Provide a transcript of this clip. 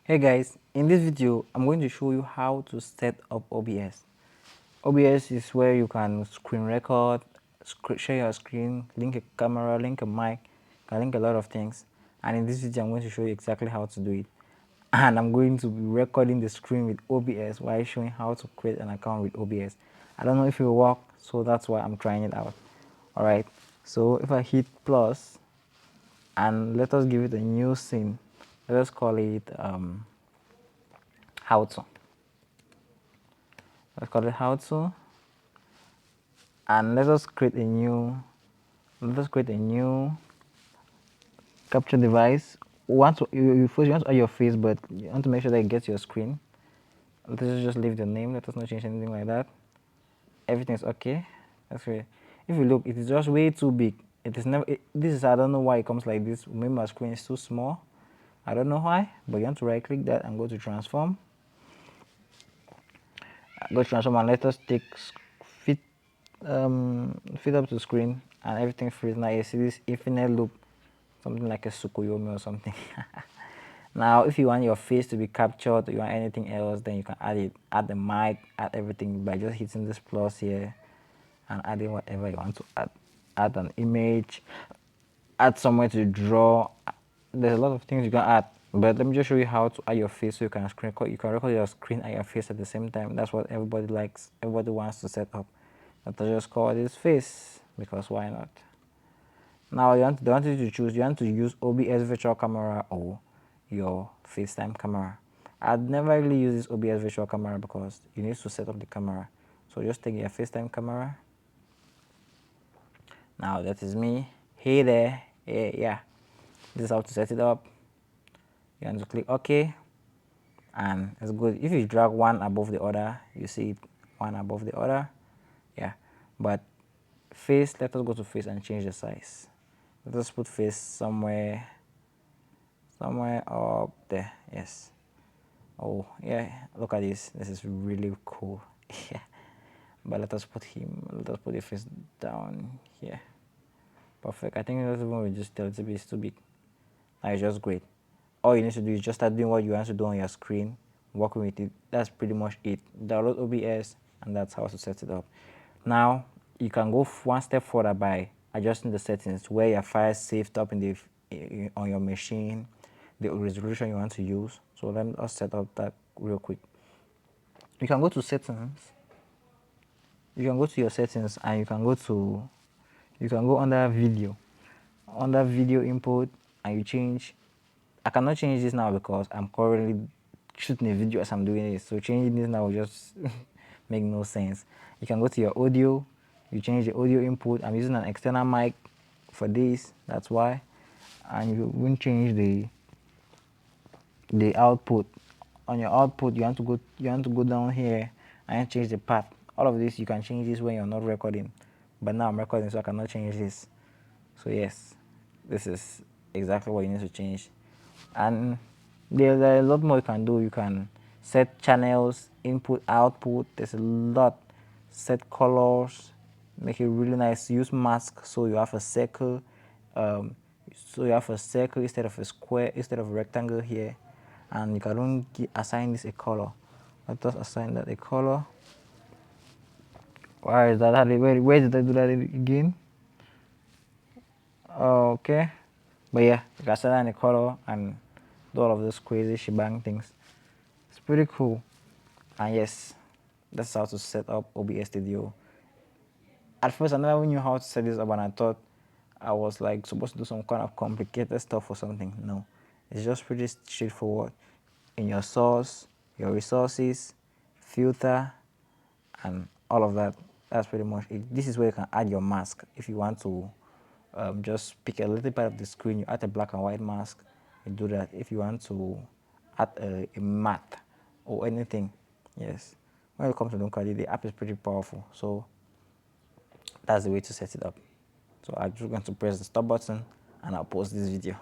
Hey guys, in this video I'm going to show you how to set up OBS. OBS is where you can screen record, share your screen, link a camera, link a mic, can link a lot of things. And in this video I'm going to show you exactly how to do it. And I'm going to be recording the screen with OBS while showing how to create an account with OBS. I don't know if it will work, so that's why I'm trying it out. Alright, so if I hit plus and let us give it a new scene, let us call it how to. Let's call it how to, and let us create a new capture device. First you want to add your face, but you want to make sure that it gets your screen. Let us just leave the name. Let us not change anything like that. Everything is okay. That's right. If you look, it is just way too big. It is never. This is, I don't know why it comes like this. Maybe my screen is too small. I don't know why. But you want to right click that and go to transform. Go to transform and let us take fit up to the screen and everything freeze. Now you see this infinite loop, something like a Sukuyomi or something. Now if you want your face to be captured or you want anything else, then you can add it, add the mic, add everything by just hitting this plus here and adding whatever you want to add. Add an image, add somewhere to draw. There's a lot of things you can add, but let me just show you how to add your face so you can record your screen and your face at the same time. That's what everybody likes, everybody wants to set up. Let us just call this face, because why not? Now they want you to choose, you want to use OBS virtual camera or your FaceTime camera. I'd never really use this OBS virtual camera because you need to set up the camera. So just take your FaceTime camera. Now that is me. Hey there. Yeah. This is how to set it up. You want to click OK, and it's good. If you drag one above the other, you see it one above the other. Yeah, but face, let us go to face and change the size. Let us put face somewhere up there. Yes. Oh yeah, look at this. This is really cool. Yeah. But let us put the face down here. Perfect. I think that's the one we just tell it to be too big. Now it's just great. All you need to do is just start doing what you want to do on your screen, working with it. That's pretty much it. Download OBS, and that's how to set it up. Now you can go one step further by adjusting the settings where your file is saved up in the on your machine, the resolution you want to use. So let us set up that real quick. You can go to settings. You can go to your settings and you can go under video input, and you change. I cannot change this now because I'm currently shooting a video as I'm doing it, so changing this now will just make no sense. You can go to your audio, you change the audio input. I'm using an external mic for this, that's why. And you won't change the output. On your output, you want to go down here and change the path. All of this you can change this when you're not recording, but now I'm recording, so I cannot change this. So yes, this is exactly what you need to change. And there's a lot more you can do. You can set channels, input, output. There's a lot. Set colors, make it really nice. Use mask so you have a circle. Instead of a square, instead of a rectangle here. And you can only assign this a color. Let us assign that a color. Where is that? Where did I do that again? Okay. But yeah, you can set in a color and do all of those crazy shebang things. It's pretty cool. And yes, that's how to set up OBS Studio. At first I never knew how to set this up, and I thought I was like supposed to do some kind of complicated stuff or something. No, it's just pretty straightforward. In your source, your resources, filter, and all of that. That's pretty much it. This is where you can add your mask if you want to just pick a little part of the screen. You add a black and white mask. You do that. If you want to add a matte or anything, yes. When it comes to Dunkadi, the app is pretty powerful. So that's the way to set it up. So I'm just going to press the stop button and I'll post this video.